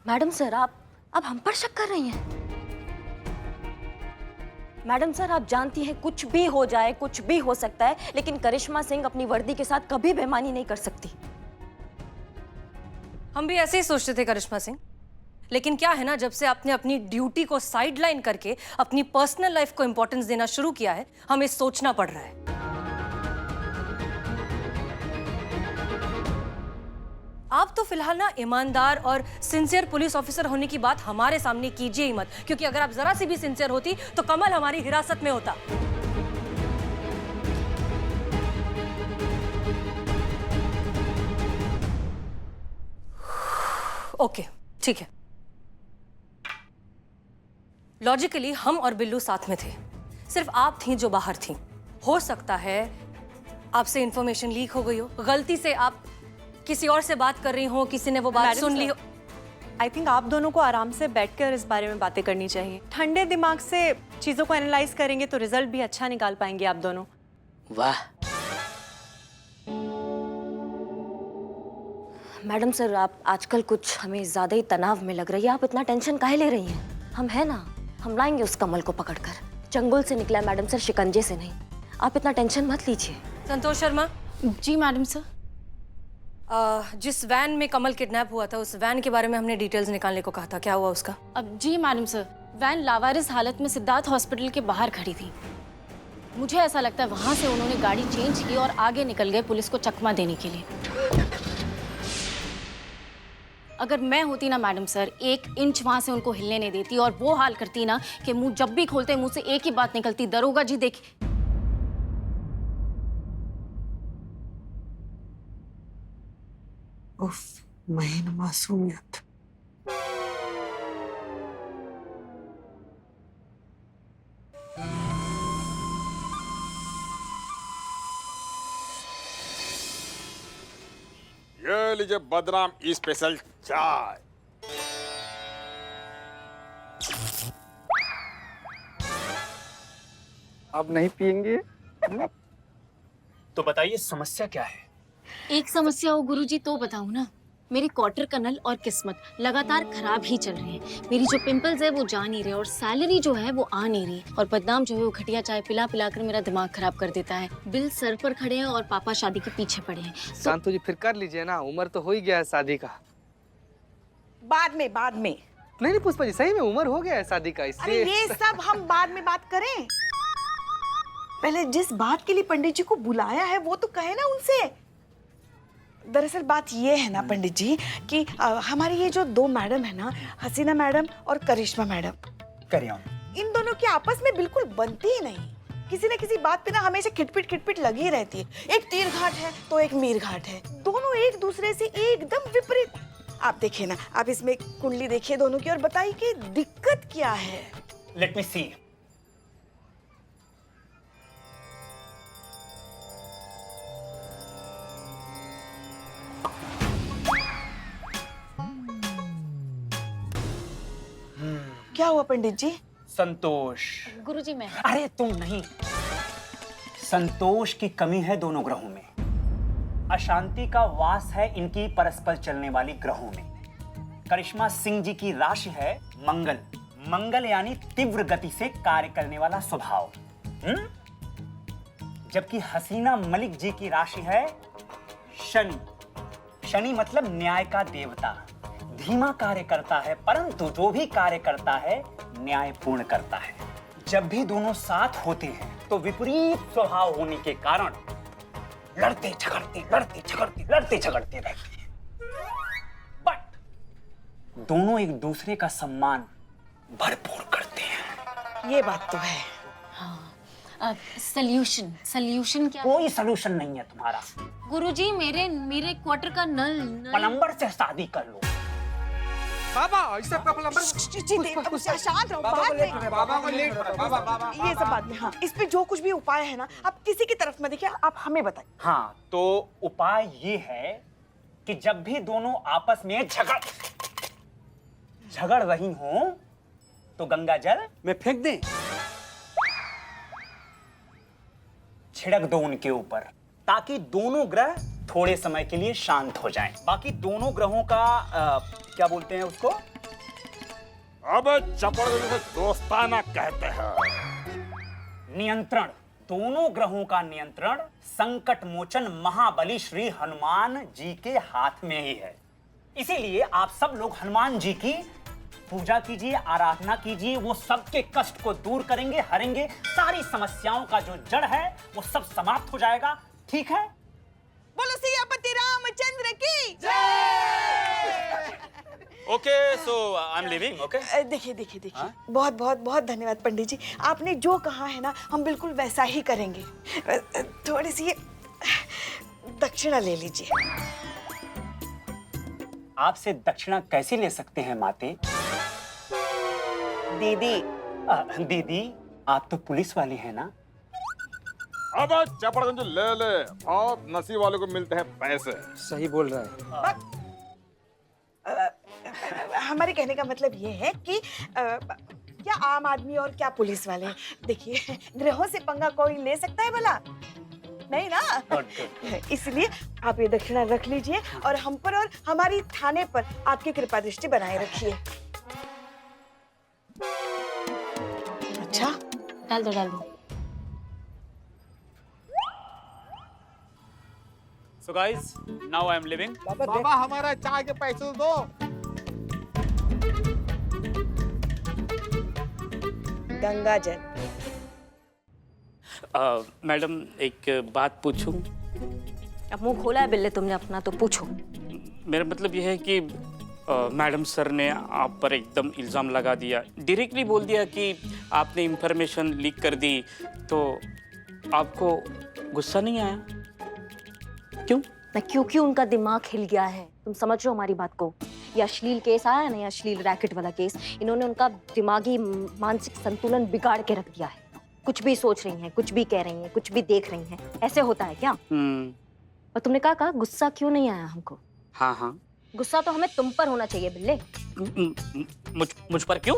Madam sir, आप हम पर शक कर रही हैं? मैडम सर, आप जानती हैं कुछ भी हो जाए, कुछ भी हो सकता है, लेकिन करिश्मा सिंह अपनी वर्दी के साथ कभी बेईमानी नहीं कर सकती। हम भी ऐसे ही सोचते थे करिश्मा सिंह, लेकिन क्या है ना, जब से आपने अपनी ड्यूटी को साइडलाइन करके अपनी पर्सनल लाइफ को इंपॉर्टेंस देना शुरू किया है, हमें सोचना पड़ रहा है। आप तो फिलहाल ना ईमानदार और सिंसियर पुलिस ऑफिसर होने की बात हमारे सामने कीजिए ही मत, क्योंकि अगर आप जरा सी भी सिंसियर होती तो कमल हमारी हिरासत में होता। ओके, ठीक है। लॉजिकली हम और बिल्लू साथ में थे, सिर्फ आप थी जो बाहर थी। हो सकता है आपसे इंफॉर्मेशन लीक हो गई हो, गलती से आप किसी और से बात कर रही हो, किसी ने वो बात सुन ली हो। आई थिंक आप दोनों को आराम से बैठकर इस बारे में बातें करनी चाहिए। ठंडे दिमाग से चीजों को एनालाइज करेंगे तो रिजल्ट भी अच्छा निकाल पाएंगे आप दोनों। वाह। मैडम सर, आप आजकल कुछ हमें ज्यादा ही तनाव में लग रही है। आप इतना टेंशन काहे ले रही हैं? हम है ना, हम लाएंगे उस कमल को पकड़कर। चंगुल से निकला मैडम सर, शिकंजे से नहीं। आप इतना टेंशन मत लीजिए। संतोष शर्मा। जी मैडम सर। जिस वैन में कमल किडनैप हुआ था, उस वैन के बारे में हमने डिटेल्स निकालने को कहा था, क्या हुआ उसका? अब जी मैडम सर, वैन लावारिस हालत में सिद्धार्थ हॉस्पिटल के बाहर खड़ी थी। मुझे ऐसा लगता है वहां से उन्होंने गाड़ी चेंज की और आगे निकल गए पुलिस को चकमा देने के लिए। अगर मैं होती ना मैडम सर, 1 इंच वहां से उनको हिलने नहीं देती और वो हाल करती ना कि मुंह जब भी खोलते मुंह से एक ही बात निकलती, दरोगा जी देखिए। उफ, महीन मासूमियत। ये लीजिए बदनाम स्पेशल चाय। अब नहीं पियेंगे? तो बताइए समस्या क्या है? एक समस्या हो गुरुजी तो बताऊं ना। मेरे क्वार्टर का नल और किस्मत लगातार खराब ही चल रही है। मेरी जो पिंपल्स है वो जा नहीं रहे और सैलरी जो है वो आ नहीं रही, और बदनाम जो है वो घटिया चाय पिला पिला कर मेरा दिमाग खराब कर देता है। बिल सर पर खड़े हैं और पापा शादी के पीछे पड़े हैं। शांतु जी फिर कर लीजिए ना, उम्र तो हो ही गया है शादी का। बाद में। नहीं पुष्पा जी, सही में उम्र हो गया है शादी का, अरे इसलिए ये सब हम बाद में बात करें। पहले जिस बात के लिए पंडित जी को बुलाया है वो तो कहे ना उनसे। दरअसल बात ये है ना पंडित जी कि हमारी ये जो 2 मैडम है ना, हसीना मैडम और करिश्मा मैडम, इन दोनों की आपस में बिल्कुल बनती ही नहीं। किसी न किसी बात पे ना हमेशा खिटपिट लगी रहती है। एक तीर घाट है तो एक मीर घाट है, दोनों एक दूसरे से एकदम विपरीत। आप देखिए ना, आप इसमें कुंडली देखिए दोनों की और बताइए कि दिक्कत क्या है। लेट मी सी। क्या हुआ पंडित जी? संतोष। गुरुजी मैं। अरे तुम नहीं, संतोष की कमी है दोनों ग्रहों में। अशांति का वास है इनकी परस्पर चलने वाली ग्रहों में। करिश्मा सिंह जी की राशि है मंगल। मंगल यानी तीव्र गति से कार्य करने वाला स्वभाव। जबकि हसीना मलिक जी की राशि है शनि। शनि मतलब न्याय का देवता। धीमा कार्य करता है, परंतु जो भी कार्य करता है न्यायपूर्ण करता है। जब भी दोनों साथ होते हैं तो विपरीत स्वभाव होने के कारण लड़ते झगड़ते रहते हैं। बट दोनों एक दूसरे का सम्मान भरपूर करते हैं। ये बात तो है। हाँ, सल्यूशन क्या? कोई सलूशन नहीं है तुम्हारा। गुरुजी मेरे क्वार्टर का नल प्लम्बर से शादी कर लो। बाबा ऐसा प्लम्बर। शांत रहो, बाद में। बाबा को लेट बाबा। ये सब बाद में। हाँ, इस पे जो कुछ भी उपाय है ना, आप किसी की तरफ मत देखिए, आप हमें बताइए। हाँ, तो उपाय ये है कि जब भी दोनों आपस में झगड़ रही हो तो गंगा जल मैं फेंक दें? छिड़क दो उनके ऊपर, ताकि दोनों ग्रह थोड़े समय के लिए शांत हो जाएं। बाकी दोनों ग्रहों का क्या बोलते हैं उसको, अब चपड़ से दोस्ताना कहते हैं। नियंत्रण, दोनों ग्रहों का नियंत्रण संकट मोचन महाबली श्री हनुमान जी के हाथ में ही है। इसीलिए आप सब लोग हनुमान जी की पूजा कीजिए, आराधना कीजिए। वो सबके कष्ट को दूर करेंगे, हरेंगे। सारी समस्याओं का जो जड़ है वो सब समाप्त हो जाएगा। ठीक है? बोलो सियापति रामचंद्र की okay, so I am living. Okay, देखिए देखिए देखिए, बहुत बहुत बहुत धन्यवाद पंडित जी। आपने जो कहा है ना, हम बिल्कुल वैसा ही करेंगे। थोड़ी सी ये दक्षिणा ले लीजिए। आपसे दक्षिणा कैसे ले सकते हैं माते? दीदी। दीदी, आप तो पुलिस वाली हैं ना? अब चपड़गंज ले ले, बहुत नसीब वालों को मिलते हैं पैसे। सही बोल रहा है। हमारे कहने का मतलब ये है कि क्या आम आदमी और क्या पुलिस वाले। देखिए, ग्रहों से पंगा कोई ले सकता है भला? नहीं ना। इसलिए आप ये दक्षिणा रख लीजिए और हम पर और हमारी थाने पर आपकी कृपा दृष्टि बनाए रखिए। अच्छा, डाल दो। So guys, now I am leaving. बाबा हमारा चाय के पैसे दो। गंगा जल। मैडम, एक बात पूछूं? अब मुंह खोला है बिल्ले तुमने अपना, तो पूछो। मेरा मतलब यह है कि मैडम सर ने आप पर एकदम इल्ज़ाम लगा दिया, डायरेक्टली बोल दिया कि आपने इंफॉर्मेशन लीक कर दी, तो आपको गुस्सा नहीं आया? क्यों? ना क्योंकि उनका दिमाग हिल गया है। तुम समझ रहे हो हमारी बात को? ये अश्लील केस आया ना, ये अश्लील रैकेट वाला केस, इन्होंने उनका दिमागी मानसिक संतुलन बिगाड़ के रख दिया है। कुछ भी सोच रही हैं, कुछ भी कह रही हैं, कुछ भी देख रही हैं। ऐसे होता है क्या? और तुमने कहा गुस्सा क्यों नहीं आया हमको? हाँ। गुस्सा तो हमें तुम पर होना चाहिए बिल्ले। मुझ पर क्यों?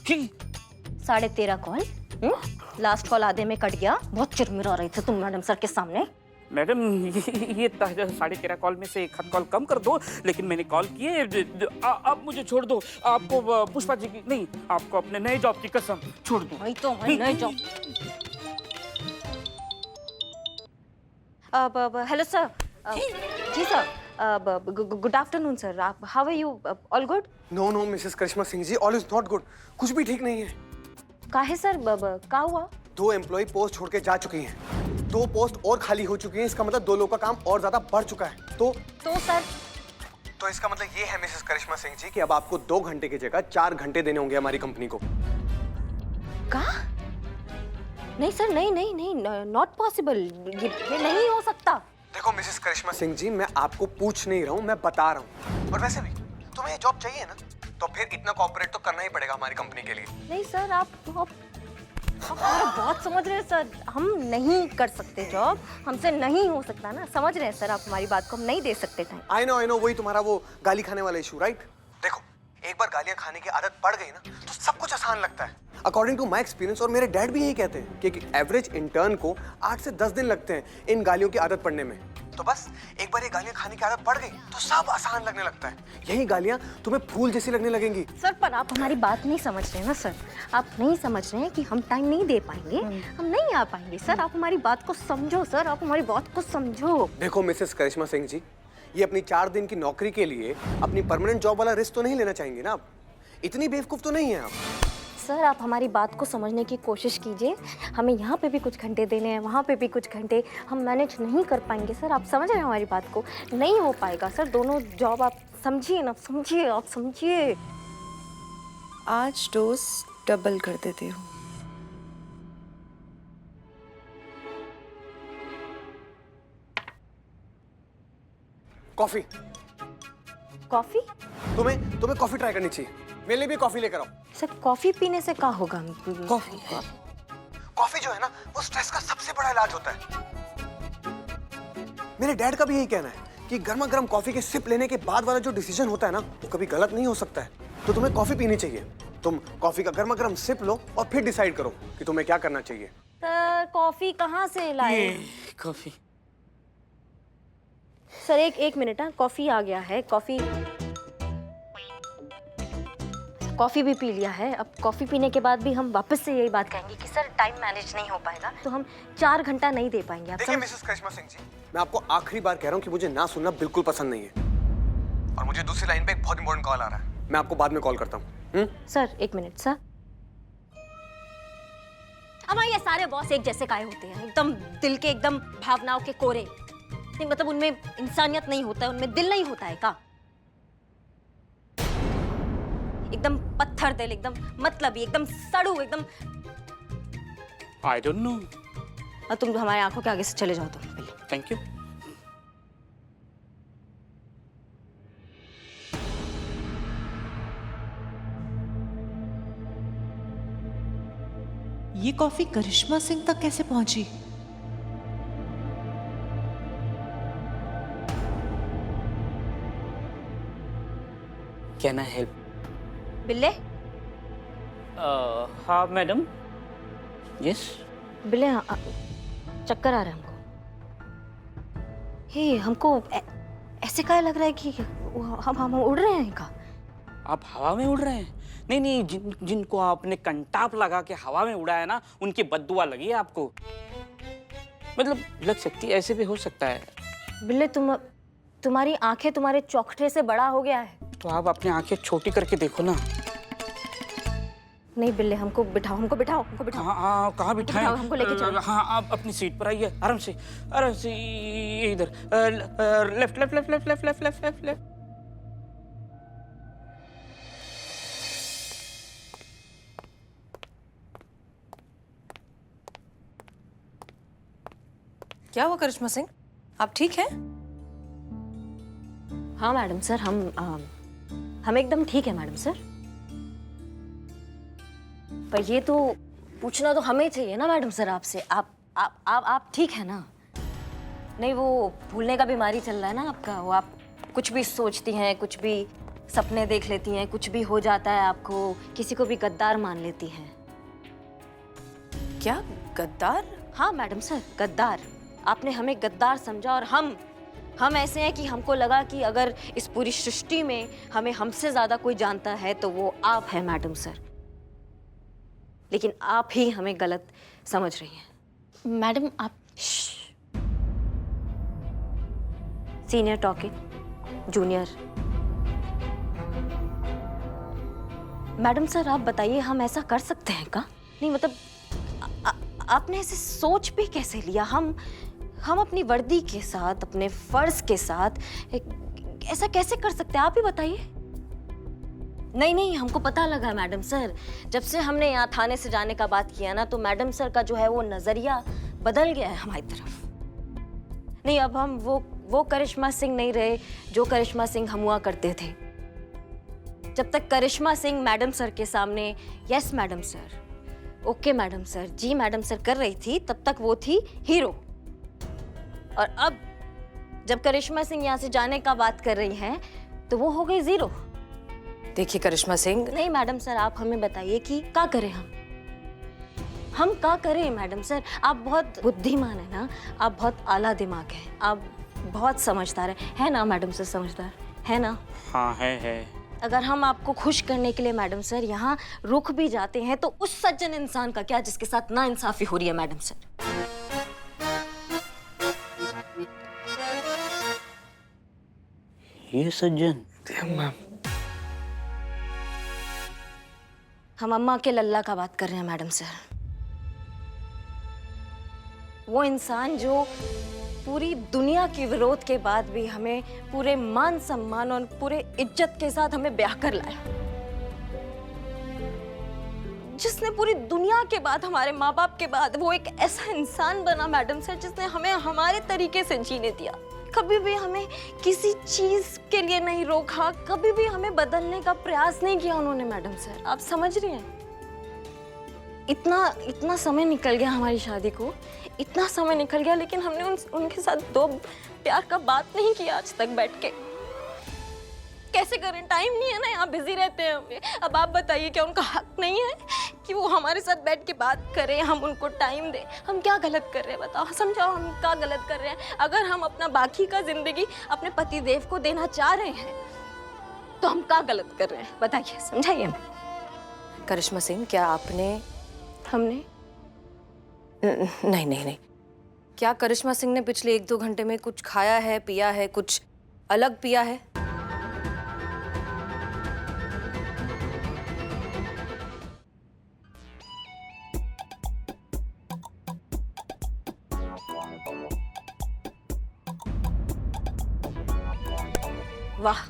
13.5 कॉल, लास्ट कॉल आधे में कट गया। बहुत चिरमिरा रहे थे तुम मैडम सर के सामने। मैडम, ये 13.5 कॉल में से 1 कॉल कम कर दो, लेकिन मैंने कॉल किए। आप मुझे छोड़ दो। आपको पुष्पा जी की नहीं, आपको अपने नए जॉब की कसम, छोड़ दो। वही तो, वही नए जॉब। Hello sir. जी सर, गुड आफ्टरनून सर। आप how are you? All good? No Mrs Karishma Singh ji, all is not good. कुछ भी ठीक नहीं है। काहे सर, क्या हुआ? 2 एम्प्लॉय पोस्ट छोड़ के जा चुकी हैं। 2 पोस्ट और खाली हो चुकी हैं। इसका मतलब 2 लोगों का काम और ज्यादा बढ़ चुका है। तो सर, तो इसका मतलब ये है मिसेस करिश्मा सिंह जी कि अब आपको 2 घंटे की जगह 4 घंटे देने होंगे हमारी कंपनी को। क्या? नहीं सर, नहीं, नॉट पॉसिबल। ये नहीं हो सकता। देखो मिसेस करिश्मा सिंह जी, मैं आपको पूछ नहीं रहा हूँ, मैं बता रहा हूँ। और वैसे भी तुम्हें ये जॉब चाहिए ना, तो फिर इतना कॉपरेट तो करना ही पड़ेगा हमारी कंपनी के लिए। नहीं सर, आप बहुत समझ रहे हैं सर। हम नहीं कर सकते जॉब, हमसे नहीं हो सकता ना। समझ रहे हैं सर आप हमारी बात को, हम नहीं दे सकते टाइम। आई नो, वही तुम्हारा वो गाली खाने वाला इशू, राइट? देखो, एक बार गालियां खाने की आदत पड़ गई ना, तो सब कुछ आसान लगता है। अकॉर्डिंग टू माई एक्सपीरियंस, और मेरे डैड भी यही कहते हैं कि एक एवरेज इंटर्न को 8 से 10 दिन लगते हैं इन गालियों की आदत पड़ने में। तो बस एक बार ये गालियां खाने की आदत पड़ गई तो सब आसान लगने लगता है। यही गालियां तुम्हें फूल जैसी लगने लगेंगी। सर, पर आप हमारी बात नहीं समझ रहे हैं ना सर। आप नहीं समझ रहे हैं कि हम टाइम नहीं दे पाएंगे, हम नहीं आ पाएंगे। सर, आप हमारी बात को समझो। सर, आप हमारी बात को समझो। देखो मिसेस करिश्मा सिंह जी, ये अपनी 4 दिन की नौकरी के लिए अपनी परमानेंट जॉब वाला रिस्क तो नहीं लेना चाहेंगे ना आप? इतनी बेवकूफ तो नहीं है आप। सर, आप हमारी बात को समझने की कोशिश कीजिए। हमें यहाँ पे भी कुछ घंटे देने हैं, वहाँ पे भी कुछ घंटे। हम मैनेज नहीं कर पाएंगे सर। आप समझ रहे हैं हमारी बात को? नहीं हो पाएगा सर, दोनों जॉब। आप समझिए ना, समझिए, आप समझिए। आज डोज डबल कर देती हूँ। कॉफी। कॉफी? तुम्हें कॉफी ट्राई करनी चाहिए। मेरे लिए भी कॉफी लेकर आओ। सर, कॉफी पीने से क्या होगा? कॉफी जो है ना, वो स्ट्रेस का सबसे बड़ा इलाज होता है। मेरे डैड का भी यही कहना है कि गर्मा गर्म कॉफी के सिप लेने के बाद वाला जो डिसीजन होता है ना, वो कभी गलत नहीं हो सकता है। तो तुम्हें कॉफी पीनी चाहिए। तुम कॉफी का गर्मा गर्म सिप लो और फिर डिसाइड करो कि तुम्हें क्या करना चाहिए। सर, कॉफी कहाँ से लाए? कॉफी। सर, एक मिनट। कॉफी आ गया है। कॉफी कॉफ़ी भी पी लिया है। अब कॉफ़ी पीने के बाद भी हम वापस से यही बात कहेंगे कि सर टाइम मैनेज नहीं हो पाएगा, तो हम 4 घंटा नहीं दे पाएंगे। आप देखिए मिसेस करिश्मा सिंह जी, मैं आपको आखिरी बार कह रहा हूँ कि मुझे ना सुनना बिल्कुल पसंद नहीं है, और मुझे दूसरी लाइन पे एक बहुत इंपॉर्टेंट कॉल आ रहा है। मैं आपको बाद में कॉल करता हूँ। Sir 1 minute sir. हमारे ये सारे बॉस एक जैसे काहे होते हैं, एकदम दिल के, एकदम भावनाओं के कोरे। नहीं मतलब उनमें इंसानियत नहीं होता है, उनमें दिल नहीं होता है का? एकदम पत्थर दिल, एकदम मतलबी, एकदम सड़ू, एकदम। I don't know. और तुम हमारे आंखों के आगे से चले जाओ तुम। Thank you. ये कॉफी करिश्मा सिंह तक कैसे पहुंची? Can I help? बिल्ले, हाँ मैडम। यस। बिल्ले चक्कर आ रहा है हमको। हे हमको ऐसे क्या लग रहा है कि हम उड़ रहे हैं का? आप हवा में उड़ रहे हैं? नहीं नहीं, जिनको आपने कंटाप लगा के हवा में उड़ाया ना, उनकी बद्दुआ लगी है आपको। मतलब लग सकती है, ऐसे भी हो सकता है। बिल्ले तुम्हारी आंखें तुम्हारे चौखटे से बड़ा हो गया है। तो आप अपनी आंखें छोटी करके देखो ना। नहीं बिल्ले, हमको बिठाओ, हमको बिठाओ, हमको बिठाओ। हाँ, कहाँ बिठाएं? हमको लेके चलो। हाँ, आप अपनी सीट पर आइए, आराम से, आराम से। इधर left left left left left left left left left. क्या हुआ करिश्मा सिंह, आप ठीक हैं? हाँ मैडम सर, हम एकदम ठीक है मैडम सर। पर ये तो पूछना तो हमें चाहिए ना मैडम सर आपसे। आप ठीक है ना? नहीं वो भूलने का बीमारी चल रहा है ना आपका। वो आप कुछ भी सोचती हैं, कुछ भी सपने देख लेती हैं, कुछ भी हो जाता है आपको, किसी को भी गद्दार मान लेती हैं। क्या गद्दार? हाँ मैडम सर, गद्दार। आपने हमें गद्दार समझा और हम ऐसे हैं कि हमको लगा कि अगर इस पूरी सृष्टि में हमें हमसे ज्यादा कोई जानता है तो वो आप हैं मैडम सर। लेकिन आप ही हमें गलत समझ रही हैं। मैडम आप senior talking, junior. Madam sir आप बताइए, हम ऐसा कर सकते हैं का? नहीं मतलब आपने ऐसे सोच भी कैसे लिया? हम अपनी वर्दी के साथ, अपने फर्ज के साथ ऐसा कैसे कर सकते हैं? आप ही बताइए। नहीं, हमको पता लगा मैडम सर, जब से हमने यहाँ थाने से जाने का बात किया ना, तो मैडम सर का जो है वो नजरिया बदल गया है हमारी तरफ। नहीं, अब हम वो करिश्मा सिंह नहीं रहे जो करिश्मा सिंह हम हुआ करते थे। जब तक करिश्मा सिंह मैडम सर के सामने yes madam sir, okay madam sir, जी मैडम सर कर रही थी, तब तक वो थी हीरो। और अब जब करिश्मा सिंह यहाँ से जाने का बात कर रही हैं, तो वो हो गई जीरो। देखिए करिश्मा सिंह। नहीं मैडम सर, आप हमें बताइए कि क्या करें हम क्या करें मैडम सर? आप बहुत बुद्धिमान है ना, आप बहुत आला दिमाग है, आप बहुत समझदार है ना मैडम सर? समझदार है ना? हाँ है। अगर हम आपको खुश करने के लिए मैडम सर यहाँ रुक भी जाते हैं, तो उस सज्जन इंसान का क्या जिसके साथ नाइंसाफी हो रही है मैडम सर? ये सज्जन? हम अम्मा के लल्ला का बात कर रहे हैं मैडम सर। वो इंसान जो पूरी दुनिया के विरोध के बाद भी हमें पूरे मान सम्मान और पूरे इज्जत के साथ हमें ब्याह कर लाया, जिसने पूरी दुनिया के बाद, हमारे माँ बाप के बाद, वो एक ऐसा इंसान बना मैडम सर जिसने हमें हमारे तरीके से जीने दिया। कभी भी हमें किसी चीज के लिए नहीं रोका, कभी भी हमें बदलने का प्रयास नहीं किया उन्होंने मैडम सर। आप समझ रही हैं? इतना समय निकल गया हमारी शादी को, इतना समय निकल गया, लेकिन हमने उनके साथ 2 प्यार का बात नहीं किया आज तक बैठ के। कैसे करें? टाइम नहीं है ना, यहाँ बिजी रहते हैं हमें। अब आप बताइए, क्या उनका हक नहीं है कि वो हमारे साथ बैठ के बात करें, हम उनको टाइम दें? हम क्या गलत कर रहे हैं बताओ, समझाओ, हम क्या गलत कर रहे हैं? अगर हम अपना बाकी का जिंदगी अपने पति देव को देना चाह रहे हैं, तो हम क्या गलत कर रहे हैं बताइए, समझाइए हमें। करिश्मा सिंह, क्या आपने हमने नहीं नहीं नहीं, क्या करिश्मा सिंह ने पिछले 1-2 घंटे में कुछ खाया है, पिया है, कुछ अलग पिया है? वाह,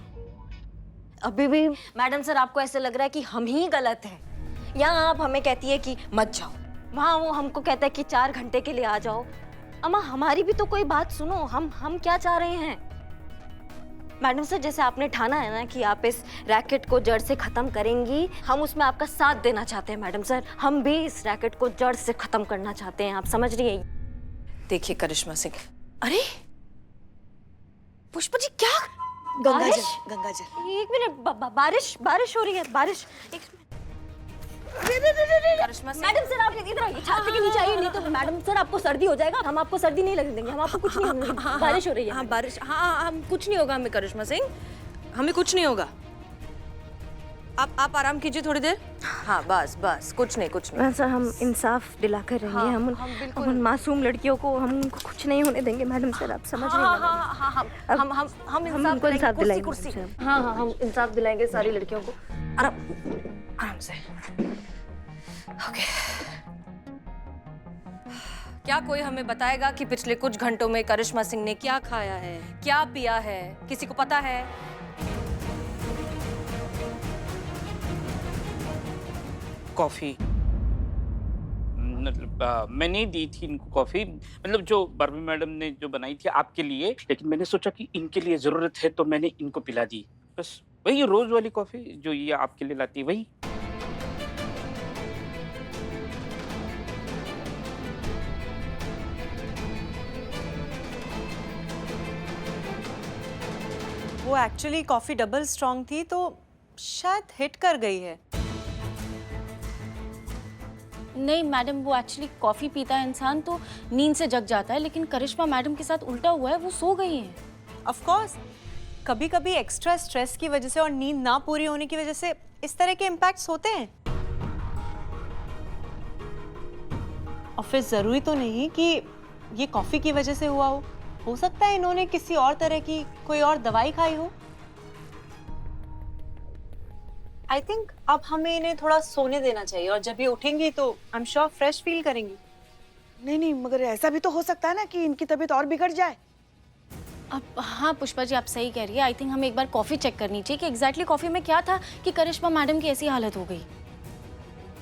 अभी भी मैडम सर आपको ऐसे लग रहा है कि हम ही गलत हैं। यहाँ आप हमें कहती है कि मत जाओ, वहाँ वो हमको कहता है कि 4 घंटे के लिए आ जाओ। अम्मा हमारी भी तो कोई बात सुनो, हम क्या चाह रहे हैं? मैडम सर जैसे आपने ठाना है ना कि आप इस रैकेट को जड़ से खत्म करेंगी, हम उसमें आपका साथ देना चाहते हैं मैडम सर। हम भी इस रैकेट को जड़ से खत्म करना चाहते हैं, आप समझ रही है? देखिए करिश्मा सिंह, अरे पुष्पा जी, क्या गंगाजल, गंगाजल। एक मिनट, बारिश हो रही है, बारिश। एक करिश्मा सिंह, मैडम सर आप इधर आइए, छाती के नीचे आइए, नहीं तो मैडम सर आपको सर्दी हो जाएगा। हम आपको सर्दी नहीं लगने देंगे, हम आपको कुछ नहीं होने देंगे। बारिश हो रही है। हाँ बारिश, हाँ हम कुछ नहीं होगा हमें करिश्मा सिंह, हमें कुछ नहीं होगा। आप आराम कीजिए थोड़ी देर। हाँ बस बस, कुछ नहीं कुछ नहीं। सर हम इंसाफ दिलाकर रहेंगे। हाँ, हम उन मासूम लड़कियों को हम उनको कुछ नहीं होने देंगे मैडम सर, आप समझ रहे हैं? हम उनको इंसाफ दिलाएंगे। कुर्सी। हाँ हम इंसाफ दिलाएंगे सारी लड़कियों को। आराम से। ओके। क्या कोई हमें बताएगा कि पिछले कुछ घंटों में करिश्मा सिंह ने क्या खाया है, क्या पिया है? किसी को पता है? कॉफ़ी मतलब मैं नहीं दी थी इनको कॉफ़ी, मतलब जो बार्बी मैडम ने जो बनाई थी आपके लिए, लेकिन मैंने सोचा कि इनके लिए ज़रूरत है तो मैंने इनको पिला दी। बस वही रोज़ वाली कॉफ़ी जो ये आपके लिए लाती है, वही। वो एक्चुअली कॉफ़ी डबल स्ट्रॉन्ग थी तो शायद हिट कर गई है। नहीं मैडम, वो एक्चुअली कॉफ़ी पीता है इंसान तो नींद से जग जाता है, लेकिन करिश्मा मैडम के साथ उल्टा हुआ है, वो सो गई हैं। ऑफ कोर्स कभी कभी एक्स्ट्रा स्ट्रेस की वजह से और नींद ना पूरी होने की वजह से इस तरह के इम्पैक्ट्स होते हैं। और फिर जरूरी तो नहीं कि ये कॉफी की वजह से हुआ हो सकता है इन्होंने किसी और तरह की कोई और दवाई खाई हो। आई थिंक अब हमें इन्हें थोड़ा सोने देना चाहिए और जब ये उठेंगी तो I am sure fresh feel करेंगी। नहीं नहीं, मगर ऐसा भी तो हो सकता है ना कि इनकी तबीयत और बिगड़ जाए। अब हाँ पुष्पा जी, आप सही कह रही है। आई थिंक हमें एक बार कॉफ़ी चेक करनी चाहिए कि एग्जैक्टली कॉफ़ी में क्या था कि करिश्मा मैडम की ऐसी हालत हो गई।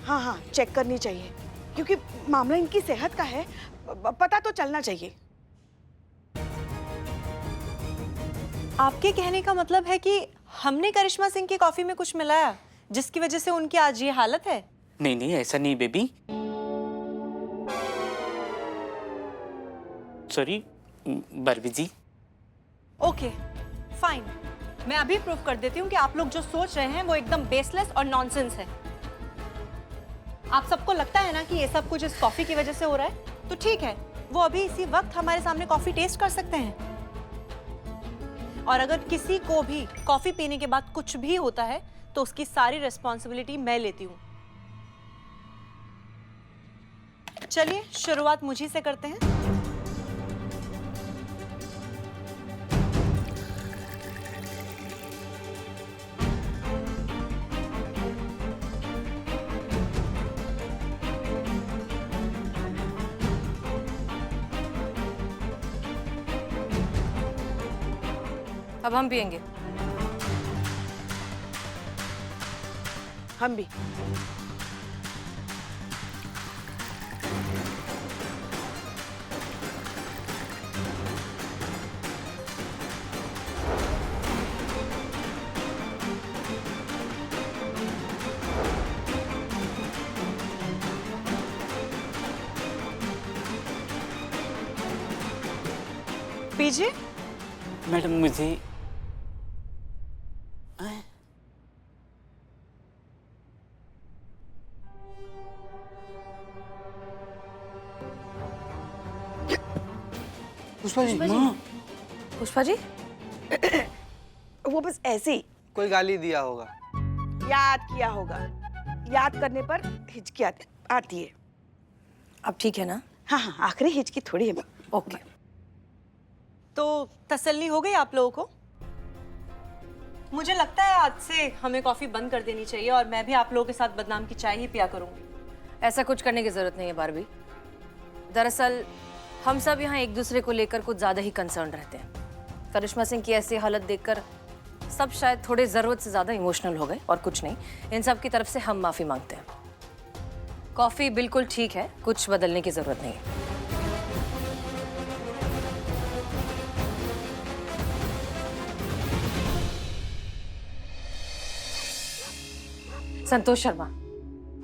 हाँ हाँ, चेक करनी चाहिए क्योंकि मामला इनकी सेहत का है, पता तो चलना चाहिए। आपके कहने का मतलब है कि हमने करिश्मा सिंह की कॉफी में कुछ मिलाया जिसकी वजह से उनकी आज ये हालत है? नहीं नहीं, ऐसा नहीं बेबी, सॉरी बार्बी जी। ओके फाइन, मैं अभी प्रूव कर देती हूँ कि आप लोग जो सोच रहे हैं वो एकदम बेसलेस और नॉनसेंस है। आप सबको लगता है ना कि ये सब कुछ इस कॉफी की वजह से हो रहा है, तो ठीक है, वो अभी इसी वक्त हमारे सामने कॉफी टेस्ट कर सकते हैं। और अगर किसी को भी कॉफी पीने के बाद कुछ भी होता है तो उसकी सारी रिस्पॉन्सिबिलिटी मैं लेती हूँ। चलिए शुरुआत मुझी से करते हैं। अब हम पिएंगे। हम भी। पीजिए। मैडम मुझे पुष्पा जी, पुष्पा जी, वो बस ऐसे ही कोई गाली दिया होगा। याद किया होगा। याद करने पर हिचकी आती है। अब ठीक है ना? हाँ हाँ, आखिरी हिचकी थोड़ी है। ओके। तो तसल्ली हो गई आप लोगों को? मुझे लगता है आज से हमें कॉफी बंद कर देनी चाहिए और मैं भी आप लोगों के साथ बदनाम की चाय ही पिया करूंगी। ऐसा कुछ करने की जरूरत नहीं है बारबी। दरअसल हम सब यहाँ एक दूसरे को लेकर कुछ ज्यादा ही कंसर्न रहते हैं। करिश्मा सिंह की ऐसी हालत देखकर सब शायद थोड़े जरूरत से ज्यादा इमोशनल हो गए और कुछ नहीं। इन सब की तरफ से हम माफी मांगते हैं। कॉफी बिल्कुल ठीक है, कुछ बदलने की जरूरत नहीं है। संतोष शर्मा,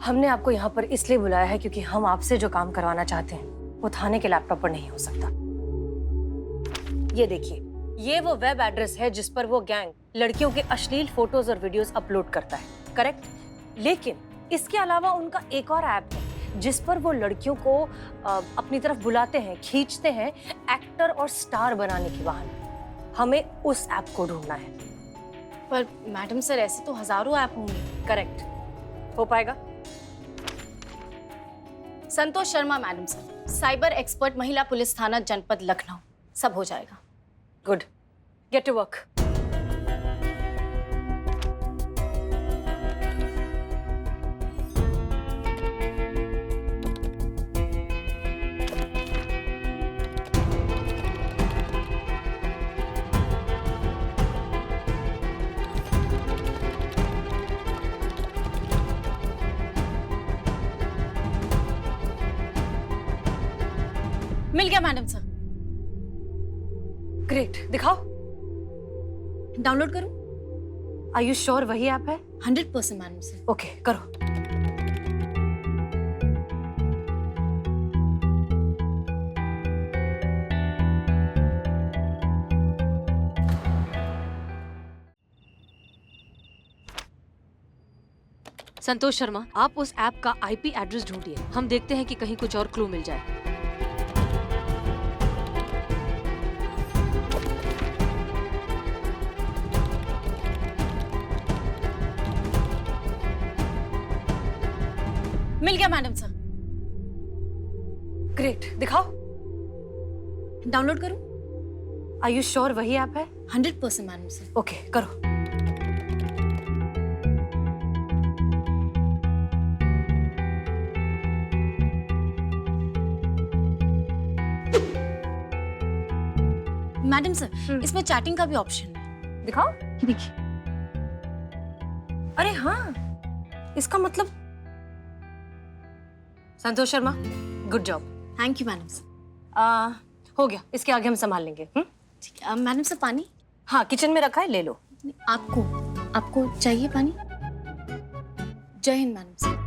हमने आपको यहाँ पर इसलिए बुलाया है क्योंकि हम आपसे जो काम करवाना चाहते हैं वो थाने के लैपटॉप पर नहीं हो सकता। ये देखिए, ये वो वेब एड्रेस है जिस पर वो गैंग लड़कियों के अश्लील फोटोज और वीडियोस अपलोड करता है, करेक्ट? लेकिन इसके अलावा उनका एक और ऐप है जिस पर वो लड़कियों को अपनी तरफ बुलाते हैं, खींचते हैं एक्टर और स्टार बनाने के बहाने। हमें उस ऐप को ढूंढना है। पर मैडम सर, ऐसे तो हजारों ऐप होंगे। करेक्ट, हो पाएगा? Santosh Sharma madam sir, cyber expert, महिला पुलिस थाना जनपद लखनऊ। सब हो जाएगा। Good, get to work. मिल गया मैडम सर। ग्रेट, दिखाओ। डाउनलोड करूं? आर यू श्योर वही ऐप है? 100% मैडम सर। ओके, करो। संतोष शर्मा, आप उस ऐप का आईपी एड्रेस ढूंढिए। हम देखते हैं कि कहीं कुछ और क्लू मिल जाए। मिल गया मैडम सर। ग्रेट, दिखाओ। डाउनलोड करूं? आर यू श्योर वही ऐप है? 100% मैडम सर। ओके, करो। मैडम सर, इसमें चैटिंग का भी ऑप्शन है। दिखाओ। देखिए। अरे हाँ, इसका मतलब Santosh Sharma, good job. Thank you madam sir. हो गया, इसके आगे हम संभाल लेंगे। ठीक है। मैडम सर, पानी? हाँ, किचन में रखा है, ले लो। आपको चाहिए पानी? जय Hind madam sir.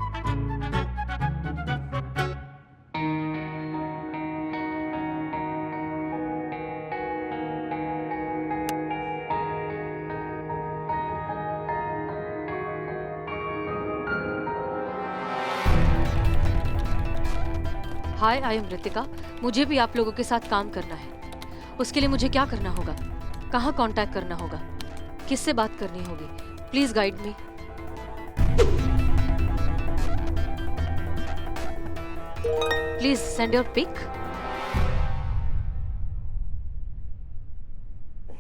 Hi, I am Ritika. मुझे भी आप लोगों के साथ काम करना है। उसके लिए मुझे क्या करना होगा? कहाँ कांटेक्ट करना होगा? किससे बात करनी होगी? Please guide me. Please send your pic.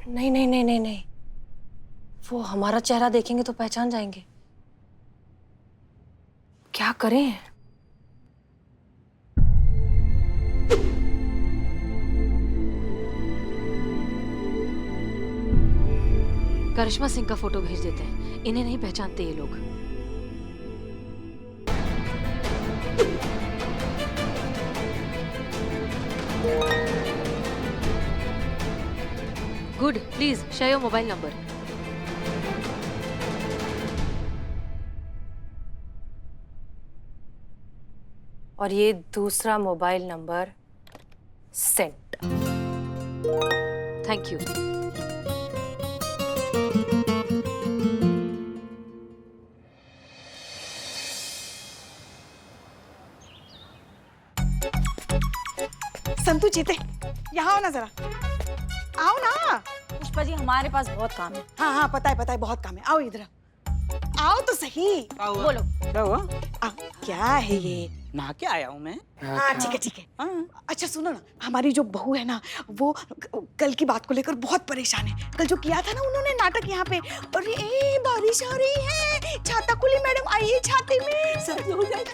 नहीं नहीं नहीं नहीं नहीं, वो हमारा चेहरा देखेंगे तो पहचान जाएंगे। क्या करें? करिश्मा सिंह का फोटो भेज देते हैं। इन्हें नहीं पहचानते ये लोग। Good, please share your mobile number. और ये दूसरा mobile number sent. Thank you. Santu जीते, यहाँ आओ ना जरा। आओ ना। पुष्पा पुष्पा जी हमारे पास बहुत काम है। हाँ हाँ पता है बहुत काम है। आओ इधर आओ तो सही। बोलो। क्या हुआ? क्या है ये? नहा के आया हूँ मैं। हाँ ठीक है। अच्छा सुनो ना, हमारी जो बहू है ना वो कल की बात को लेकर बहुत परेशान है। कल जो किया था ना उन्होंने नाटक यहाँ पे, अरे बारिश आ रही है, छाता खुली मैडम आइए छाते में, सर्दी हो जाएगी।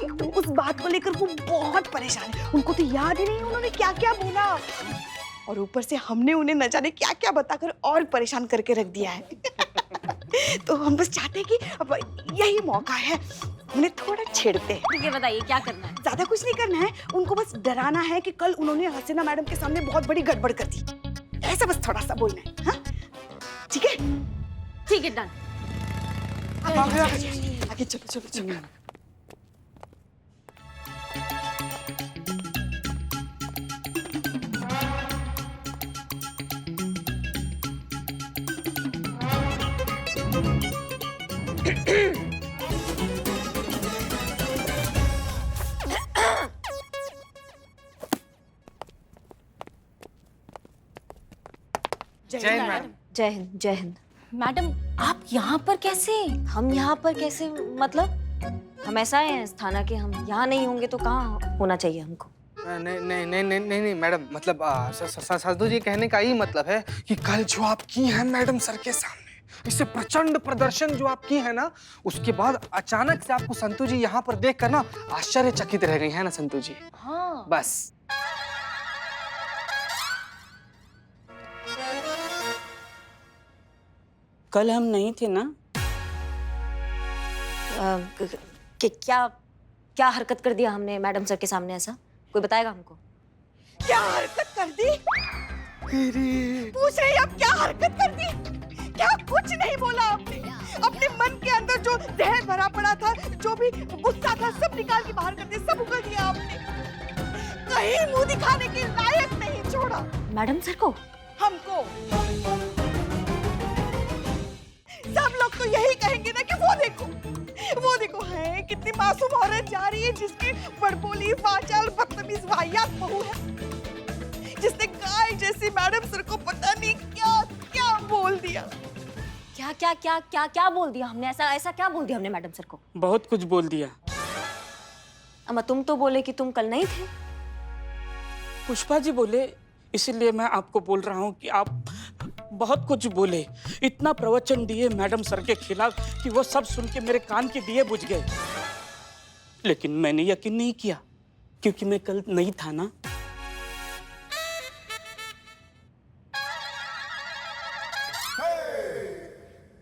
तो उस बात को लेकर वो बहुत परेशान है। उनको तो याद ही नहीं उन्होंने क्या क्या बोला, और ऊपर से हमने उन्हें न जाने क्या क्या बताकर और परेशान करके रख दिया है। तो हम बस चाहते हैं कि अब यही मौका है, उन्हें थोड़ा छेड़ते हैं। ठीक है, बताइए क्या करना है? ज्यादा कुछ नहीं करना है, उनको बस डराना है कि कल उन्होंने हसीना मैडम के सामने बहुत बड़ी गड़बड़ कर दी, ऐसा बस थोड़ा सा बोलना है। हाँ ठीक है डन। आगे चलो। जय हिंद। मैडम आप यहाँ पर कैसे? हम यहाँ पर कैसे मतलब? हम ऐसा है इस थाना के, हम यहाँ नहीं होंगे तो कहाँ होना चाहिए हमको? नहीं मैडम, मतलब साधु जी कहने का ही मतलब है कि कल जो आप की हैं मैडम सर के सामने, इससे प्रचंड प्रदर्शन जो आप की है ना, उसके बाद अचानक से आपको संतू जी यहाँ पर देख कर ना आश्चर्यचकित रह गई है ना संतू जी। हाँ बस कल हम नहीं थे ना? क्या हरकत कर दिया हमने मैडम सर के सामने? ऐसा कोई बताएगा हमको? क्या हरकत कर दी? पूछ रही अब क्या हरकत कर दी? क्या कुछ नहीं बोला आपने? अपने मन के अंदर जो जहर भरा पड़ा था, जो भी गुस्सा था, सब निकाल के बाहर कर दिया, सब उगल दिया आपने। कहीं मुंह दिखाने के लायक नहीं छोड़ा। मैडम सर को? हमको। सब लोग तो यही कहेंगे ना कि वो देखो है कितनी मासूम औरत जा रही है, जिसकी बड़बोली, वाचाल, बदतमीज, वाहियात बहू है, जिसने गाय जैसी मैडम सर को पता नहीं क्या क्या बोल दिया। क्या बोल दिया हमने? ऐसा क्या बोल दिया हमने मैडम सर को? बहुत कुछ बोल दिया। अम्मा तुम तो बोले कि तुम कल नहीं थे। पुष्पा जी बोले, इसीलिए मैं आपको बोल रहा हूँ कि आप बहुत कुछ बोले, इतना प्रवचन दिए मैडम सर के खिलाफ कि वो सब सुन के मेरे कान के दिए बुझ गए। लेकिन मैंने यकीन नहीं किया क्योंकि मैं कल नहीं था ना।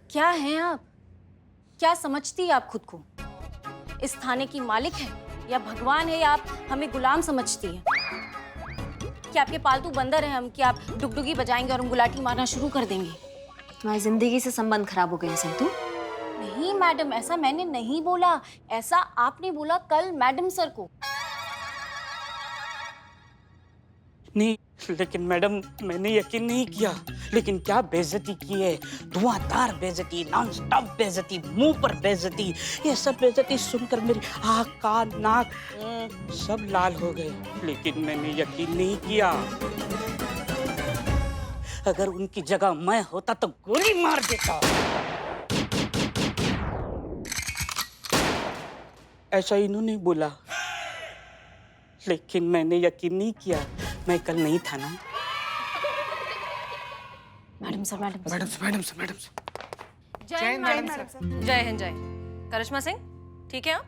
क्या हैं आप? क्या समझती है आप खुद को? इस थाने की मालिक है या भगवान है, या आप हमें गुलाम समझती हैं? कि आपके पालतू बंदर हैं हम, कि आप डुगडुगी बजाएंगे और हम गुलाटी मारना शुरू कर देंगे? तुम्हारी जिंदगी से संबंध खराब हो गए संतू। नहीं मैडम, ऐसा मैंने नहीं बोला। ऐसा आपने बोला कल मैडम सर को। नहीं, लेकिन मैडम मैंने यकीन नहीं किया। लेकिन क्या बेइज्जती की है, धुआंधार बेइज्जती, नॉन स्टॉप बेइज्जती, मुंह पर बेइज्जती। ये सब बेइज्जती सुनकर मेरी आँख, कान, नाक सब लाल हो गए। लेकिन मैंने यकीन नहीं किया। अगर उनकी जगह मैं होता तो गोली मार देता। ऐसा इन्होंने बोला, लेकिन मैंने यकीन नहीं किया। मैं कल नहीं था ना। Madam sir. जय हिंद मैडम सर। जय हिंद। करिश्मा सिंह, ठीक है आप?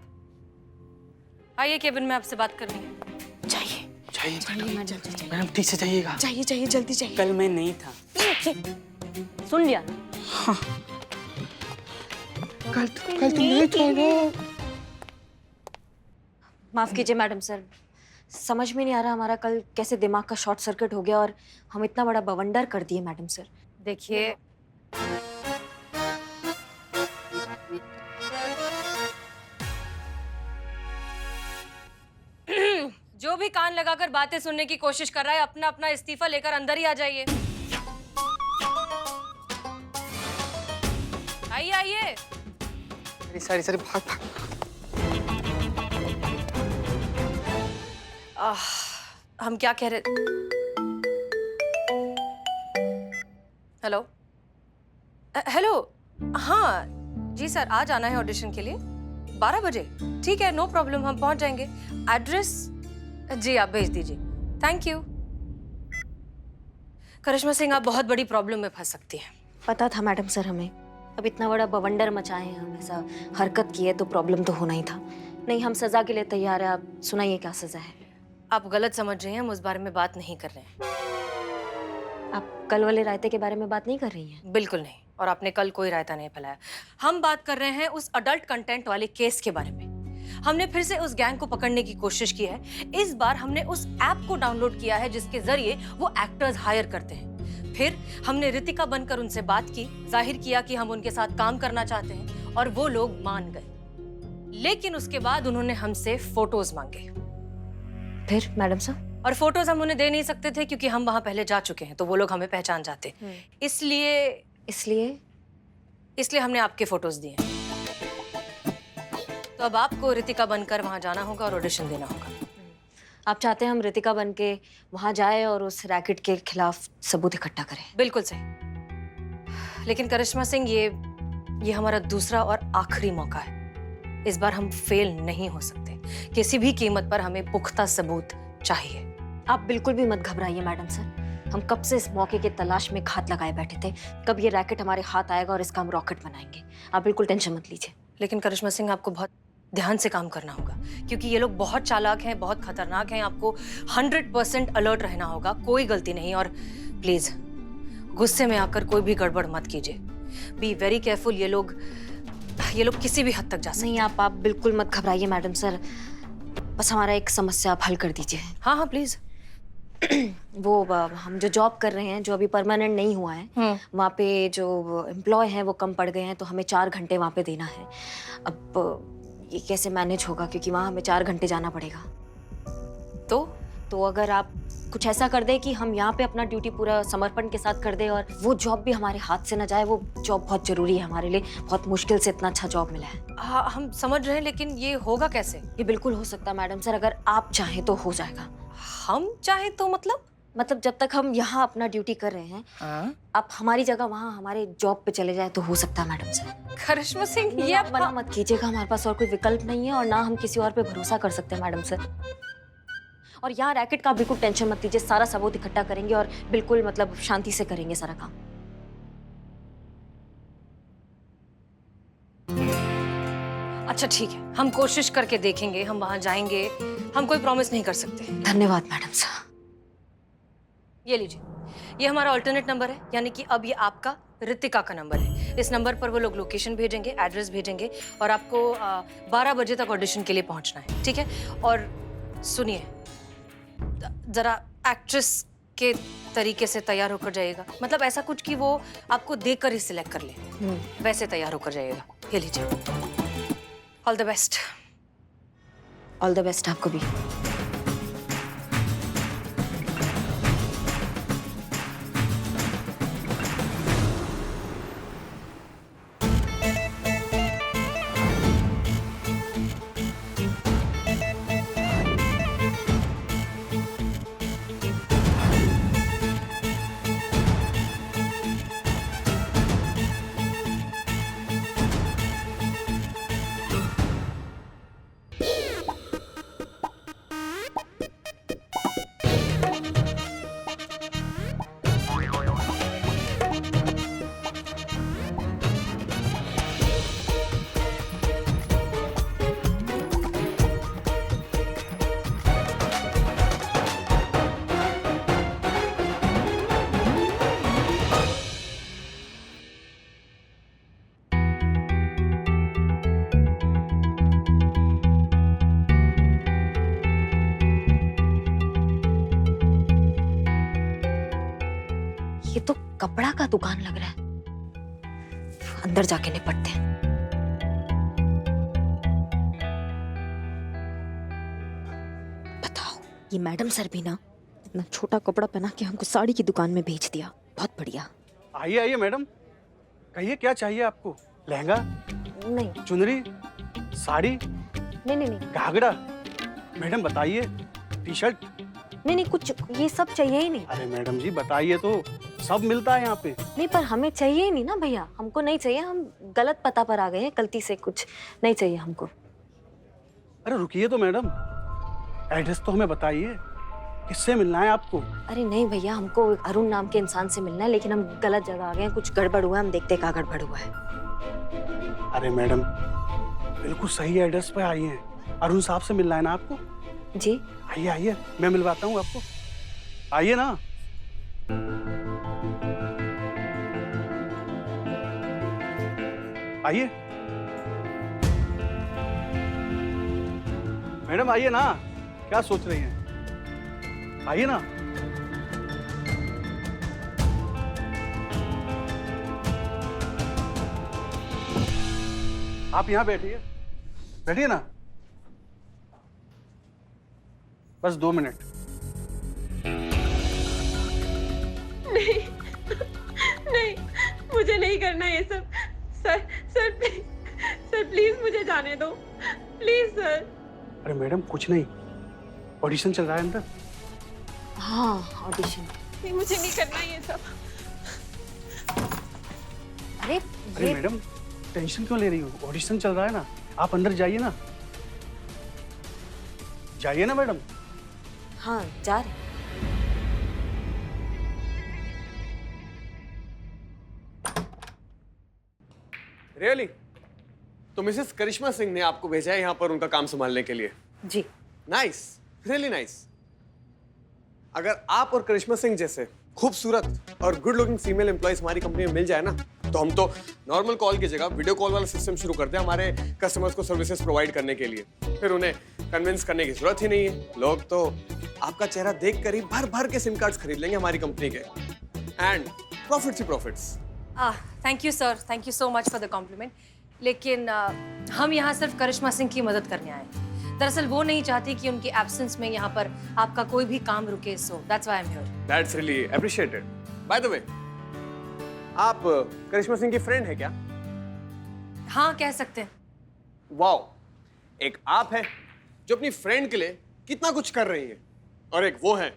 आइए, केबिन में आपसे बात करनी है। चाहिए मैडम ठीक से जाइएगा। चाहिए जल्दी चाहिए। कल मैं नहीं था। सुन लिया? हाँ। कल तुम नहीं थे। माफ कीजिए मैडम सर, समझ में नहीं आ रहा हमारा कल कैसे दिमाग का शॉर्ट सर्किट हो गया और हम इतना बड़ा बवंडर कर दिए मैडम सर। देखिए, जो भी कान लगाकर बातें सुनने की कोशिश कर रहा है, अपना अपना इस्तीफा लेकर अंदर ही आ जाइए। आइए। सारी भाग। हम क्या कह रहे? हेलो हेलो, हाँ जी सर, आज आना है ऑडिशन के लिए 12 बजे। ठीक है, नो प्रॉब्लम, हम पहुंच जाएंगे। एड्रेस जी आप भेज दीजिए। Thank you. करिश्मा सिंह, आप बहुत बड़ी प्रॉब्लम में फंस सकती हैं। पता था मैडम सर हमें। अब इतना बड़ा बवंडर मचाए हैं हम, ऐसा हरकत की है तो प्रॉब्लम तो होना ही था। नहीं, हम सजा के लिए तैयार है। आप सुनाइए क्या सजा है। आप गलत समझ रही हैं, हम उस बारे में बात नहीं कर रहे हैं। आप कल वाले रायते के बारे में बात नहीं कर रही हैं? बिल्कुल नहीं, और आपने कल कोई रायता नहीं फैलाया। हम बात कर रहे हैं उस अडल्ट कंटेंट वाले केस के बारे में। हमने फिर से उस गैंग को पकड़ने की कोशिश की है। इस बार हमने उस ऐप को डाउनलोड किया है जिसके जरिए वो एक्टर्स हायर करते हैं। फिर हमने रितिका बनकर उनसे बात की, जाहिर किया कि हम उनके साथ काम करना चाहते हैं, और वो लोग मान गए। लेकिन उसके बाद उन्होंने हमसे फोटोज मांगे। फिर मैडम सर? और फोटोज हम उन्हें दे नहीं सकते थे क्योंकि हम वहां पहले जा चुके हैं, तो वो लोग हमें पहचान जाते। इसलिए हमने आपके फोटोज दिए। तो अब आपको रितिका बनकर वहां जाना होगा और ऑडिशन देना होगा। आप चाहते हैं हम रितिका बन के वहां जाए और उस रैकेट के खिलाफ सबूत इकट्ठा करें? बिल्कुल सही। लेकिन करिश्मा सिंह, ये हमारा दूसरा और आखिरी मौका है। इस बार हम फेल नहीं हो सकते। किसी भी कीमत पर हमें पुख्ता सबूत चाहिए। आप बिल्कुल भी मत घबराइए मैडम सर। हम कब से इस मौके की तलाश में घात लगाए बैठे थे। कब ये रैकेट हमारे हाथ आएगा और इसका हम रॉकेट बनाएंगे। आप बिल्कुल टेंशन मत लीजिए। लेकिन करिश्मा सिंह, आपको बहुत ध्यान से काम करना होगा क्योंकि ये लोग बहुत चालाक हैं, बहुत खतरनाक हैं। आपको 100% अलर्ट रहना होगा, कोई गलती नहीं। और प्लीज गुस्से में आकर कोई भी गड़बड़ मत कीजिए। Be very careful. ये लोग किसी भी हद तक जा सकते हैं। नहीं, आप बिल्कुल मत घबराइए मैडम सर। बस हमारा एक समस्या आप हल कर दीजिए। हाँ हाँ प्लीज। वो हम जो जॉब कर रहे हैं, जो अभी परमानेंट नहीं हुआ है, वहाँ पे जो एम्प्लॉय हैं वो कम पड़ गए हैं, तो हमें 4 घंटे वहाँ पे देना है। अब ये कैसे मैनेज होगा, क्योंकि वहाँ हमें 4 घंटे जाना पड़ेगा। तो अगर आप कुछ ऐसा कर दे कि हम यहाँ पे अपना ड्यूटी पूरा समर्पण के साथ कर दे और वो जॉब भी हमारे हाथ से ना जाए। वो जॉब बहुत जरूरी है हमारे लिए। बहुत मुश्किल से इतना अच्छा जॉब मिला है। हाँ, हम समझ रहे हैं, लेकिन ये होगा कैसे? ये बिल्कुल हो सकता है मैडम सर। अगर आप चाहें तो हो जाएगा। हम चाहे तो मतलब जब तक हम यहाँ अपना ड्यूटी कर रहे हैं, आप हमारी जगह वहाँ हमारे जॉब पे चले जाए तो हो सकता है मैडम सर। करिश्मा सिंह, ये आप मना मत कीजिएगा। हमारे पास और कोई विकल्प नहीं है और ना हम किसी और पे भरोसा कर सकते हैं मैडम सर। और यहाँ रैकेट का बिल्कुल टेंशन मत लीजिए। सारा सबूत इकट्ठा करेंगे और बिल्कुल शांति से करेंगे सारा काम। अच्छा ठीक है, हम कोशिश करके देखेंगे। हम वहां जाएंगे। हम कोई प्रॉमिस नहीं कर सकते। धन्यवाद मैडम साहब। ये लीजिए, ये हमारा अल्टरनेट नंबर है, यानी कि अब ये आपका रितिका का नंबर है। इस नंबर पर वो लोग लोकेशन भेजेंगे, एड्रेस भेजेंगे, और आपको 12 बजे तक ऑडिशन के लिए पहुंचना है। ठीक है? और सुनिए, जरा एक्ट्रेस के तरीके से तैयार होकर जाइएगा। मतलब ऐसा कुछ कि वो आपको देखकर ही सिलेक्ट कर ले, वैसे तैयार होकर जाइएगा। ये लीजिए। All the best. All the best आपको भी। ये तो कपड़ा का दुकान लग रहा है। अंदर जाके निपटते हैं। बताओ, ये मैडम सर भी ना इतना छोटा कपड़ा पहना के हमको साड़ी की दुकान में भेज दिया। बहुत बढ़िया। आइए आइए मैडम, कहिए क्या चाहिए आपको? लहंगा? नहीं। चुनरी? साड़ी? नहीं। घाघरा? मैडम बताइए। T shirt? नहीं, कुछ ये सब चाहिए ही नहीं। अरे मैडम जी बताइए तो, सब मिलता है यहाँ पे। नहीं पर हमें चाहिए ही नहीं ना भैया, हमको नहीं चाहिए, हम गलत पता पर आ गए हैं गलती से, कुछ नहीं चाहिए हमको। अरे रुकिए तो मैडम, एड्रेस तो हमें बताइए, किससे मिलना है आपको? अरे नहीं भैया, हमको अरुण नाम के इंसान से मिलना है, लेकिन हम गलत जगह आ गए हैं, कुछ गड़बड़ हुआ है, हम देखते हैं क्या गड़बड़ हुआ है। अरे मैडम, बिल्कुल सही एड्रेस पे आई हैं। अरुण साहब से मिलना है ना आपको? जी आइए आइए, मैं मिलवाता हूँ आपको, आइए ना। आइए मैडम, आइए ना, क्या सोच रही हैं? आइए ना। आप यहाँ बैठिए, बैठिए ना, बस 2 मिनट। नहीं नहीं, मुझे नहीं करना ये सब। सर प्लीज मुझे जाने दो, प्लीज सर। अरे मैडम कुछ नहीं, ऑडिशन चल रहा है अंदर। हाँ ऑडिशन। नहीं, मुझे नहीं करना ये सब। अरे मैडम टेंशन क्यों ले रही हो? ऑडिशन चल रहा है ना, आप अंदर जाइए ना, जाइए ना मैडम। हाँ जा रहे। रियली? तो मिसेस करिश्मा सिंह ने आपको भेजा है यहाँ पर उनका काम संभालने के लिए? जी। Nice, really nice. अगर आप और करिश्मा सिंह जैसे खूबसूरत और गुड लुकिंग फीमेल एम्प्लॉइज हमारी कंपनी में मिल जाए ना, तो हम तो नॉर्मल कॉल की जगह वीडियो कॉल वाला सिस्टम शुरू करते हैं हमारे कस्टमर्स को सर्विसेज प्रोवाइड करने के लिए। फिर उन्हें कन्विंस करने की जरूरत ही नहीं है, लोग तो आपका चेहरा देख कर ही भर भर के सिम कार्ड्स खरीद लेंगे हमारी कंपनी के। एंड प्रॉफिट्स ही profits. Thank you sir, thank you so much for the compliment. लेकिन हम यहाँ सिर्फ करिश्मा सिंह की मदद करने आए हैं। दरअसल वो नहीं चाहती कि उनकी एब्सेंस में यहाँ पर आपका कोई भी काम रुके, so that's why I am here. That's really appreciated. By the way, आप करिश्मा सिंह की फ्रेंड है क्या? हाँ कह सकते हैं। वाओ, एक आप है जो अपनी फ्रेंड के लिए कितना कुछ कर रही है, और एक वो है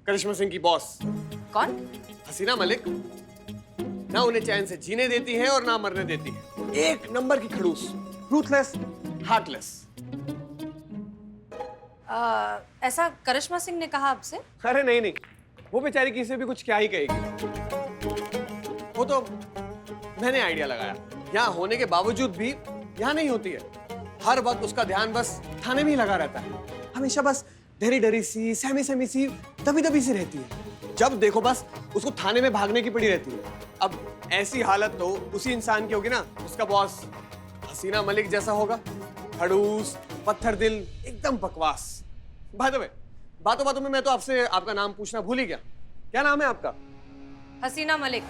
करिश्मा सिंह की बॉस। कौन? हसीना मलिक। ना उन्हें चैन से जीने देती है और ना मरने देती है। एक नंबर की खड़ूस, रूथलेस, हार्टलेस। ऐसा करिश्मा सिंह ने कहा आपसे? अरे नहीं नहीं, वो बेचारी किसी भी कुछ क्या ही कहेगी, वो तो मैंने आइडिया लगाया। यहाँ होने के बावजूद भी यहाँ नहीं होती है। हर वक्त उसका ध्यान बस थाने में ही लगा रहता है। हमेशा बस डरी डरी सी, सहमी सहमी सी, दबी दबी सी रहती है। जब देखो बस उसको थाने में भागने की पड़ी रहती है। अब ऐसी हालत तो उसी इंसान की होगी ना, उसका बॉस हसीना मलिक जैसा होगा, खड़ूस, पत्थर दिल, एकदम बकवास। बाय द वे, बातों बातों में मैं तो आपसे आपका नाम पूछना भूल ही गया। क्या नाम है आपका? हसीना मलिक।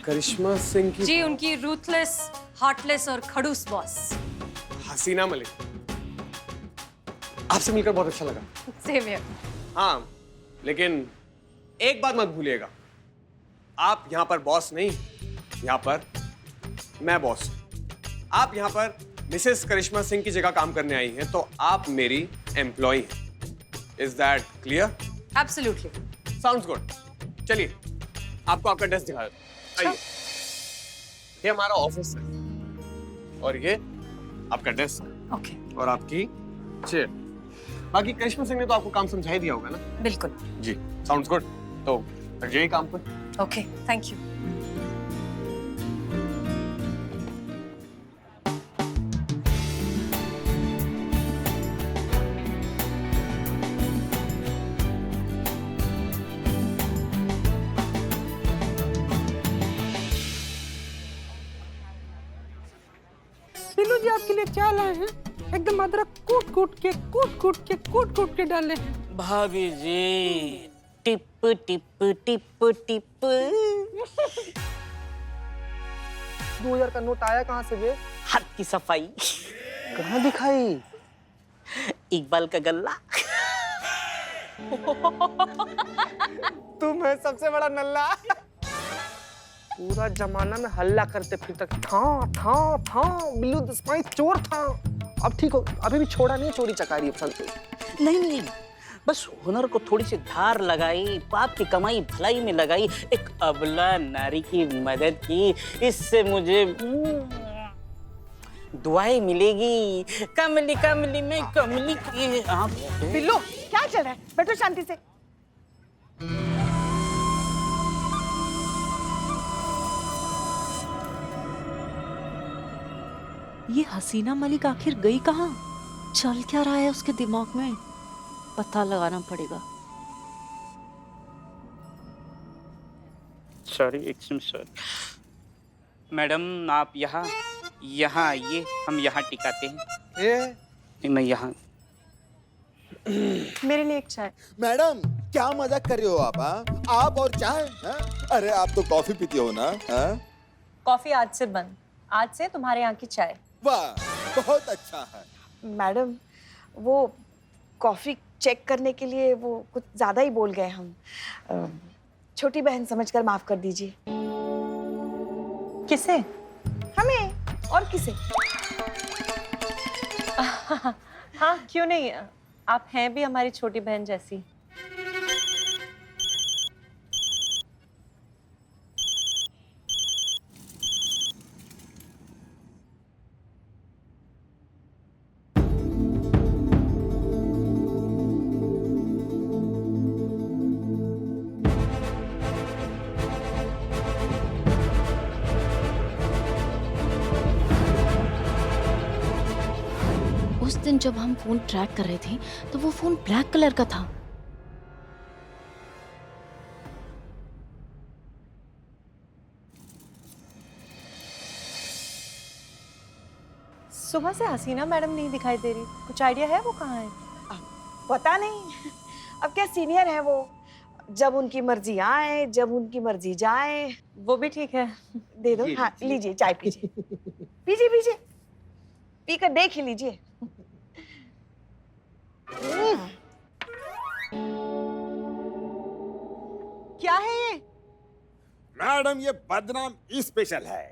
करिश्मा सिंह की? जी, उनकी रूथलेस, हार्टलेस और खड़ूस बॉस हसीना मलिक। आपसे मिलकर बहुत अच्छा लगा। Same here. हाँ, लेकिन एक बात मत भूलिएगा, आप यहाँ पर बॉस नहीं, यहाँ पर मैं बॉस। आप यहाँ पर मिसेस करिश्मा सिंह की जगह काम करने आई हैं, तो आप मेरी एम्प्लॉई हैं। Is that clear? Absolutely. Sounds good. चलिए आपको आपका डेस्क दिखा देता हूं। आइए, ये हमारा ऑफिस है और ये आपका डेस्क। ओके। और आपकी चेयर। बाकी करिश्मा सिंह ने तो आपको काम समझा ही दिया होगा ना? बिल्कुल जी, साउंड्स गुड। तो यही काम पर। Okay, thank you. Billu ji आपके लिए क्या लाए हैं? एकदम अदरक कूट के डाले हैं। भाभी जी, टिप टिप टिप टिप। 2000 का नोट आया कहाँ से बे? हाथ की सफाई। कहाँ दिखाई? इकबाल का गल्ला। तुम है सबसे बड़ा नल्ला। पूरा जमाना में हल्ला करते फिरता था बिल्लू दसपाई चोर था। अब ठीक हो, अभी भी छोड़ा नहीं, चोरी चकारी है संतोष। नहीं नहीं, बस हुनर को थोड़ी सी धार लगाई, बाप की कमाई भलाई में लगाई, एक अबला नारी की मदद की, इससे मुझे दुआएं मिलेगी। कमली कमली में कमली की आँख। बिल्लू क्या चल रहा है? बैठो शांति से। ये हसीना मलिक आखिर गई कहाँ? चल क्या रहा है उसके दिमाग में? पता लगाना पड़ेगा। Sorry, extreme sorry. मैडम आप यहाँ आइए, हम यहाँ टिकाते हैं। ये मैं यहाँ। मेरे लिए एक चाय। मैडम क्या मजाक कर रहे हो आप? आप और चाय? अरे आप तो कॉफी पीती हो ना? कॉफी आज से बंद, आज से तुम्हारे यहाँ की चाय। वाह, बहुत अच्छा है। मैडम वो कॉफी चेक करने के लिए वो कुछ ज्यादा ही बोल गए हम। छोटी बहन समझकर माफ कर दीजिए। किसे? हमें, और किसे? हाँ क्यों नहीं, आप हैं भी हमारी छोटी बहन जैसी। उस दिन जब हम फोन ट्रैक कर रहे थे तो वो फोन ब्लैक कलर का था। सुबह से हसीना मैडम नहीं दिखाई दे रही, कुछ आइडिया है वो कहाँ है? पता नहीं, अब क्या सीनियर है वो, जब उनकी मर्जी आए जब उनकी मर्जी जाए। वो भी ठीक है। दे दो। हाँ लीजिए चाय पीजिए। पीजिए पीजिए, पीकर देख ही लीजिए। क्या है ये? मैडम ये बदनाम स्पेशल है।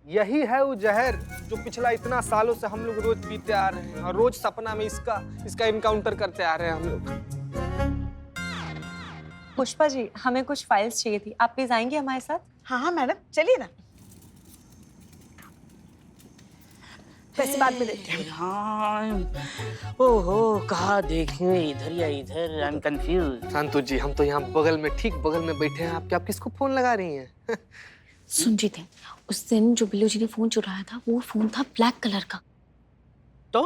यही है वो जहर जो पिछला इतना सालों से हम लोग रोज पीते आ रहे हैं और रोज सपना में इसका इनकाउंटर करते आ रहे हैं हम लोग। पुष्पा जी, हमें कुछ फाइल्स चाहिए थी, आप प्लीज आएंगे हमारे साथ? हाँ हाँ मैडम, चलिए ना। पैसे बाद में देते हैं। हाँ, ओहो कहाँ देखें, इधर या इधर, I am confuse. Santosh ji, हम तो यहाँ बगल में, ठीक बगल में बैठे हैं, आप किसको फोन लगा रही हैं? सुनजीत, उस दिन जो बिल्लू जी ने फोन चुराया था वो फोन था ब्लैक कलर का। तो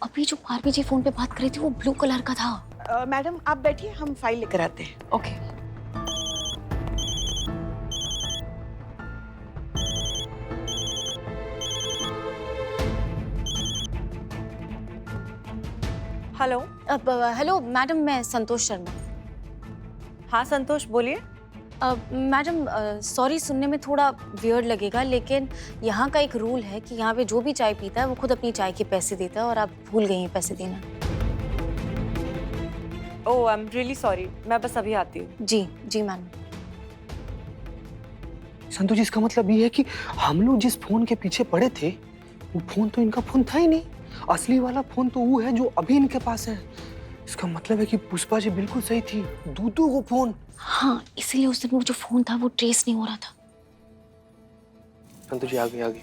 अभी जो आरबी जी फोन पे बात कर रही थी वो ब्लू कलर का था। मैडम आप बैठिए, हम फाइल लेकर आते हैं। ओके। हेलो। हेलो मैडम, मैं संतोष शर्मा। हाँ संतोष बोलिए। मैडम सॉरी, सुनने में थोड़ा वियर्ड लगेगा लेकिन यहाँ का एक रूल है कि यहाँ पे जो भी चाय पीता है वो खुद अपनी चाय के पैसे देता है और आप भूल गई हैं पैसे देना। ओह आई एम रियली सॉरी, मैं बस अभी आती हूँ। जी जी मैम। संतोष जी, इसका मतलब ये है कि हम लोग जिस फोन के पीछे पड़े थे वो फोन तो इनका फोन था ही नहीं। असली वाला फोन तो वो है जो अभी इनके पास है। इसका मतलब है कि पुष्पा जी बिल्कुल सही थी, दूधू वो फोन। हाँ, इसलिए उस दिन वो जो फोन था वो ट्रेस नहीं हो रहा था। संतोष जी आगे आगे।